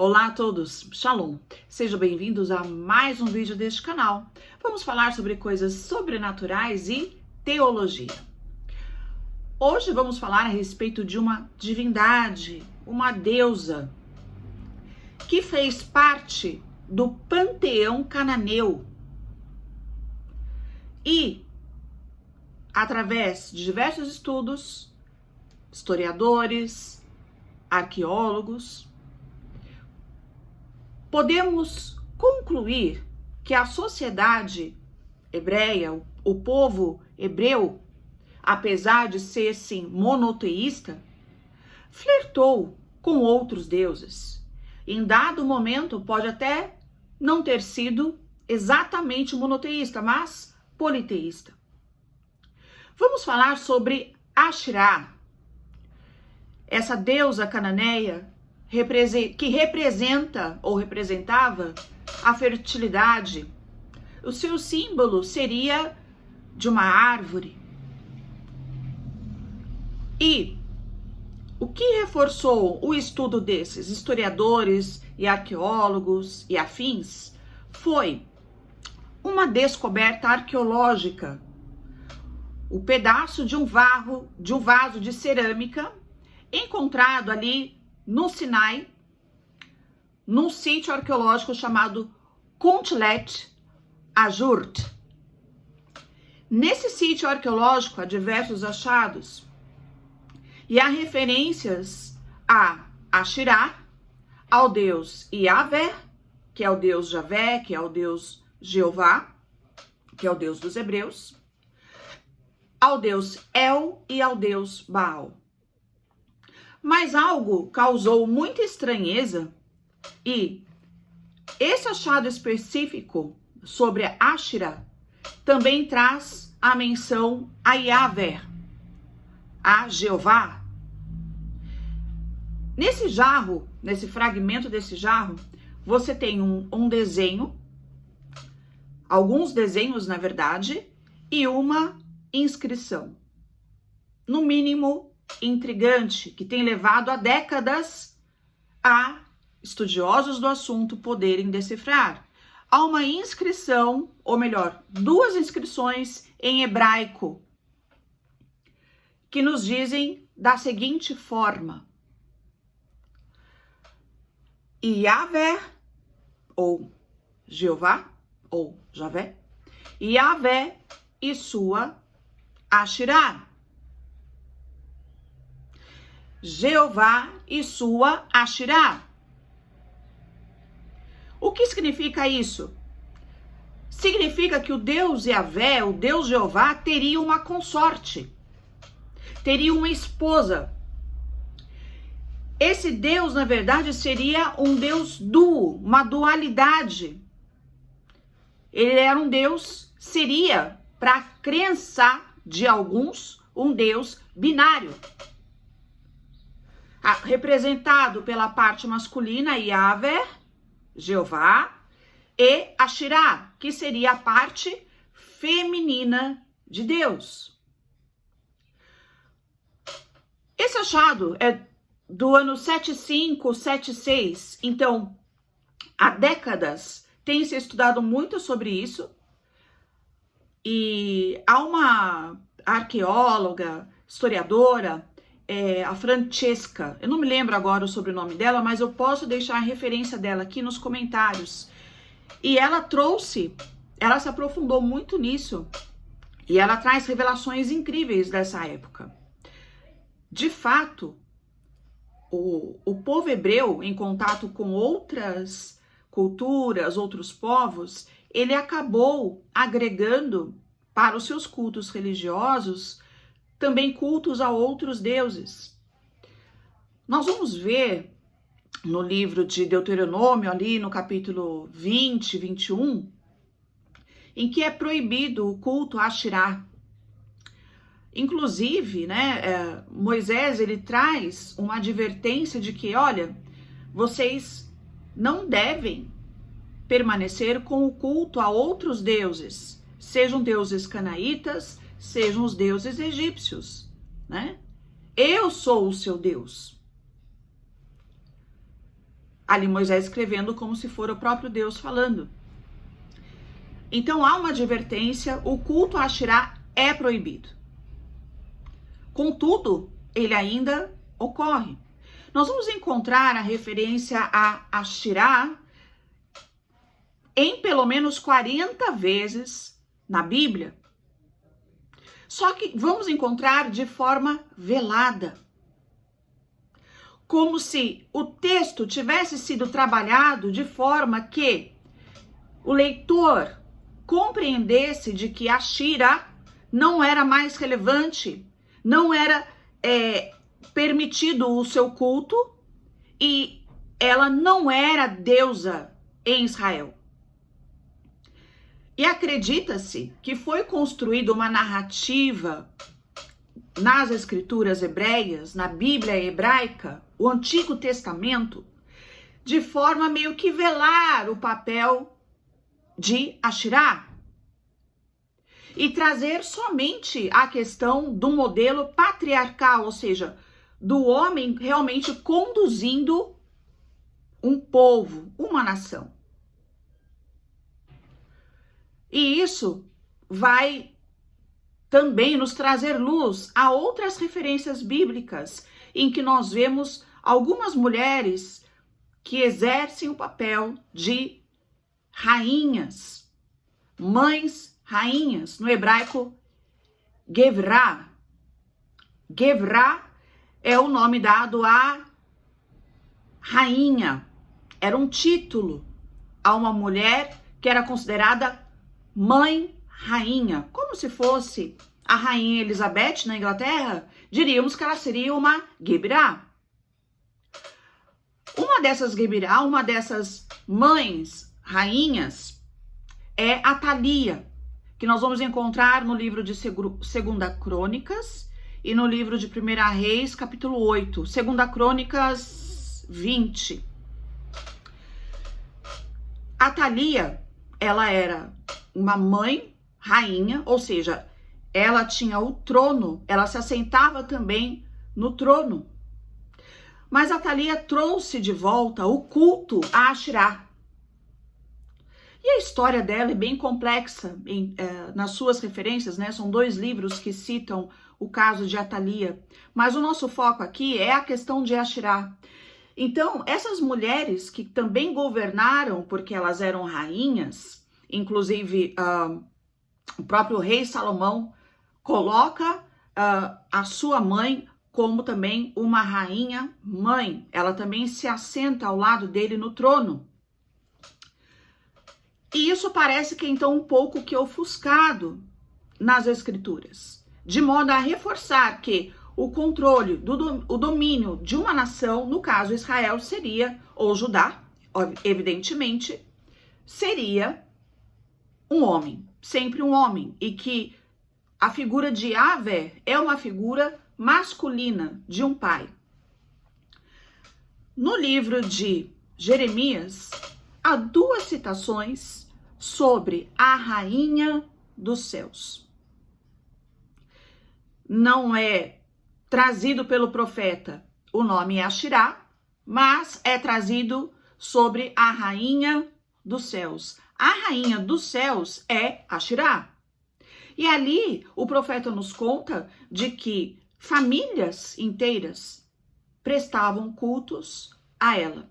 Olá a todos, Shalom! Sejam bem-vindos a mais um vídeo deste canal. Vamos falar sobre coisas sobrenaturais e teologia. Hoje vamos falar a respeito de uma divindade, uma deusa, que fez parte do panteão cananeu e, através de diversos estudos, historiadores, arqueólogos, podemos concluir que a sociedade hebreia, o povo hebreu, apesar de ser sim monoteísta, flertou com outros deuses. Em dado momento pode até não ter sido exatamente monoteísta, mas politeísta. Vamos falar sobre Asherah, essa deusa cananeia que representa ou representava a fertilidade. O seu símbolo seria de uma árvore. E o que reforçou o estudo desses historiadores e arqueólogos e afins foi uma descoberta arqueológica. O pedaço de um vaso de cerâmica encontrado ali no Sinai, num sítio arqueológico chamado Kuntlet Ajurt. Nesse sítio arqueológico há diversos achados e há referências a Asherah, ao deus Yahvé, que é o deus Javé, que é o deus Jeová, que é o deus dos hebreus, ao deus El e ao deus Baal. Mas algo causou muita estranheza e esse achado específico sobre a Asherah também traz a menção a Yahvé, a Jeová. Nesse jarro, nesse fragmento desse jarro, você tem um desenho, alguns desenhos na verdade, e uma inscrição, no mínimo intrigante, que tem levado há décadas a estudiosos do assunto poderem decifrar. Há uma inscrição, ou melhor, duas inscrições em hebraico, que nos dizem da seguinte forma: Yahvé, ou Jeová, ou Javé, Yahvé e sua Asherah. Jeová e sua Asherah. O que significa isso? Significa que o Deus Yahvé, o Deus Jeová, teria uma consorte, teria uma esposa. Esse Deus, na verdade, seria um Deus duo, uma dualidade. Ele era um Deus, seria, para a crença de alguns, um Deus binário. Representado pela parte masculina, Yahvé, Jeová, e Asherah, que seria a parte feminina de Deus. Esse achado é do ano 75, 76, então há décadas tem se estudado muito sobre isso, e há uma arqueóloga, historiadora, a Francesca, eu não me lembro agora o sobrenome dela, mas eu posso deixar a referência dela aqui nos comentários. E ela se aprofundou muito nisso, e ela traz revelações incríveis dessa época. De fato, o povo hebreu, em contato com outras culturas, outros povos, ele acabou agregando para os seus cultos religiosos também cultos a outros deuses. Nós vamos ver no livro de Deuteronômio, ali no capítulo 20, 21, em que é proibido o culto a Asherah. Inclusive, Moisés, ele traz uma advertência de que, olha, vocês não devem permanecer com o culto a outros deuses, sejam deuses canaítas, sejam os deuses egípcios, né? Eu sou o seu Deus. Ali Moisés escrevendo como se for o próprio Deus falando. Então há uma advertência, o culto a Asherá é proibido. Contudo, ele ainda ocorre. Nós vamos encontrar a referência a Asherá em pelo menos 40 vezes na Bíblia. Só que vamos encontrar de forma velada. Como se o texto tivesse sido trabalhado de forma que o leitor compreendesse de que Asherá não era mais relevante, não era permitido o seu culto e ela não era deusa em Israel. E acredita-se que foi construída uma narrativa nas escrituras hebreias, na Bíblia hebraica, o Antigo Testamento, de forma meio que velar o papel de Asherá e trazer somente a questão do modelo patriarcal, ou seja, do homem realmente conduzindo um povo, uma nação. E isso vai também nos trazer luz a outras referências bíblicas em que nós vemos algumas mulheres que exercem o papel de rainhas, mães rainhas, no hebraico Gevrá. Gevrá é o nome dado à rainha, era um título a uma mulher que era considerada mãe rainha, como se fosse a rainha Elizabeth na Inglaterra, diríamos que ela seria uma Gebrá. Uma dessas Gebrá, uma dessas mães rainhas é Atalia, que nós vamos encontrar no livro de 2 Crônicas e no livro de 1 Reis, capítulo 8, 2 Crônicas 20. Atalia, ela era uma mãe rainha, ou seja, ela tinha o trono, ela se assentava também no trono. Mas Atalia trouxe de volta o culto a Asherá. E a história dela é bem complexa nas suas referências, né? São 2 livros que citam o caso de Atalia. Mas o nosso foco aqui é a questão de Asherá. Então, essas mulheres que também governaram porque elas eram rainhas, inclusive o próprio rei Salomão coloca a sua mãe como também uma rainha mãe. Ela também se assenta ao lado dele no trono. E isso parece que então um pouco que ofuscado nas escrituras, de modo a reforçar que o controle, o domínio de uma nação, no caso Israel, seria, ou Judá, evidentemente, seria um homem, sempre um homem, e que a figura de Yahvé é uma figura masculina de um pai. No livro de Jeremias, há 2 citações sobre a rainha dos céus. Não é trazido pelo profeta o nome Asherá, mas é trazido sobre a rainha dos céus. A rainha dos céus é Asherá. E ali o profeta nos conta de que famílias inteiras prestavam cultos a ela.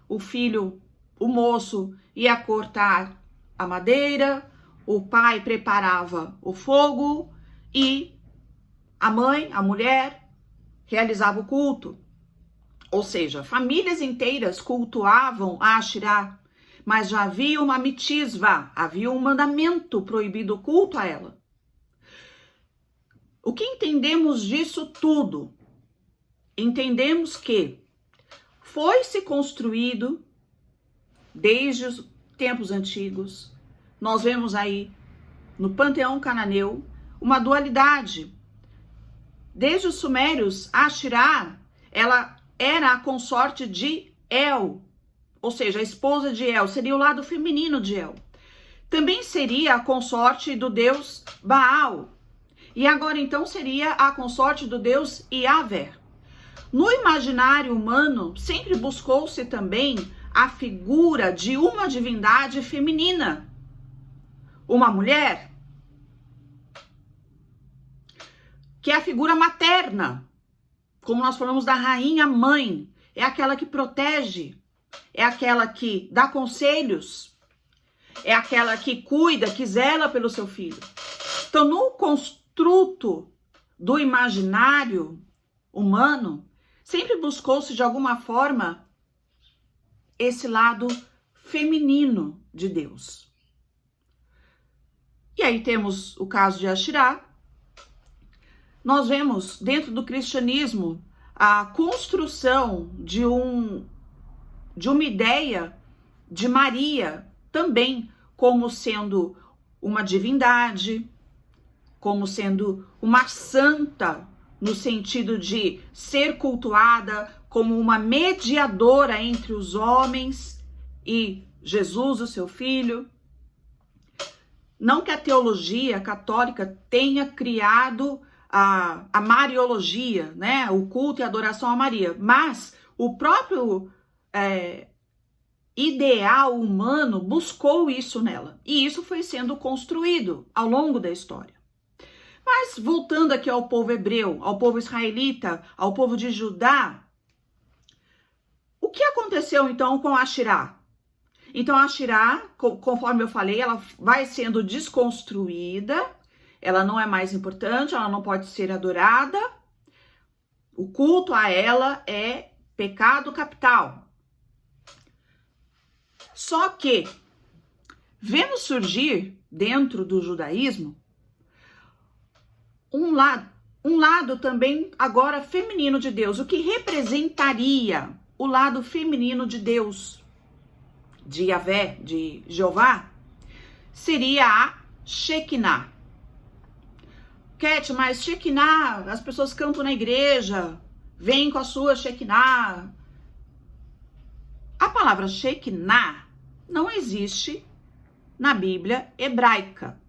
O filho, o moço, ia cortar a madeira, o pai preparava o fogo e a mãe, a mulher, realizava o culto. Ou seja, famílias inteiras cultuavam a Asherá, mas já havia uma mitzvah, havia um mandamento proibido o culto a ela. O que entendemos disso tudo? Entendemos que foi-se construído desde os tempos antigos. Nós vemos aí no panteão cananeu uma dualidade. Desde os sumérios, a Asherá, ela era a consorte de El, ou seja, a esposa de El, seria o lado feminino de El. Também seria a consorte do deus Baal. E agora então seria a consorte do deus Yahvé. No imaginário humano, sempre buscou-se também a figura de uma divindade feminina, uma mulher, que é a figura materna, como nós falamos da rainha mãe, é aquela que protege, é aquela que dá conselhos, é aquela que cuida, que zela pelo seu filho. Então, no construto do imaginário humano, sempre buscou-se de alguma forma esse lado feminino de Deus. E aí temos o caso de Ashirá. Nós vemos dentro do cristianismo a construção de uma ideia de Maria também como sendo uma divindade, como sendo uma santa, no sentido de ser cultuada como uma mediadora entre os homens e Jesus, o seu filho. Não que a teologia católica tenha criado a mariologia, né? O culto e a adoração a Maria, mas o próprio ideal humano buscou isso nela. E isso foi sendo construído ao longo da história. Mas voltando aqui ao povo hebreu, ao povo israelita, ao povo de Judá, o que aconteceu então com Ashirá? Então a Ashirá, conforme eu falei, ela vai sendo desconstruída, ela não é mais importante, ela não pode ser adorada, o culto a ela é pecado capital. Só que vemos surgir dentro do judaísmo um lado também agora feminino de Deus. O que representaria o lado feminino de Deus, de Yahvé, de Jeová, seria a Shekinah. Cat, mas Shekinah, as pessoas cantam na igreja, vêm com a sua Shekinah. A palavra Shekinah não existe na Bíblia hebraica.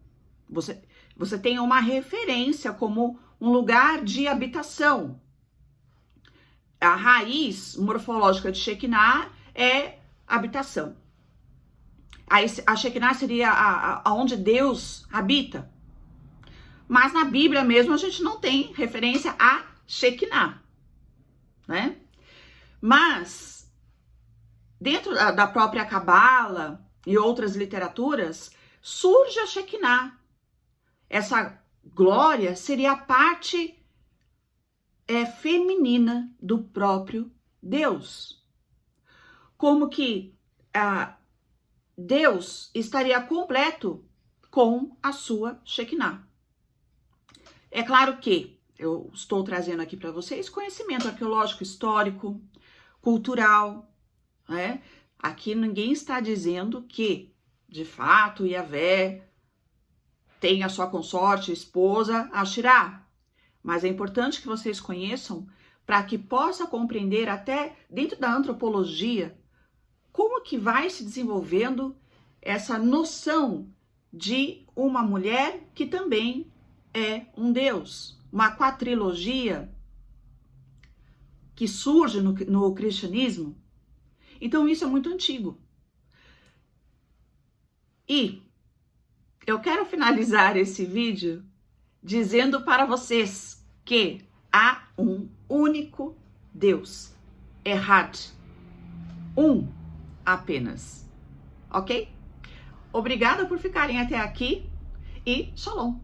Você tem uma referência como um lugar de habitação. A raiz morfológica de Shekinah é habitação. A Shekinah seria aonde Deus habita. Mas na Bíblia mesmo a gente não tem referência a Shekinah, né? Mas dentro da própria Cabala e outras literaturas surge a Shekinah. Essa glória seria a parte feminina do próprio Deus. Como que Deus estaria completo com a sua Shekinah. É claro que eu estou trazendo aqui para vocês conhecimento arqueológico, histórico, cultural, né? Aqui ninguém está dizendo que, de fato, Yahvé tem a sua consorte, esposa, Ashirá. Mas é importante que vocês conheçam para que possa compreender até dentro da antropologia como que vai se desenvolvendo essa noção de uma mulher que também é um Deus. Uma quatrilogia que surge no cristianismo. Então isso é muito antigo. E eu quero finalizar esse vídeo dizendo para vocês que há um único Deus. Errad. Um apenas. Ok? Obrigada por ficarem até aqui e shalom.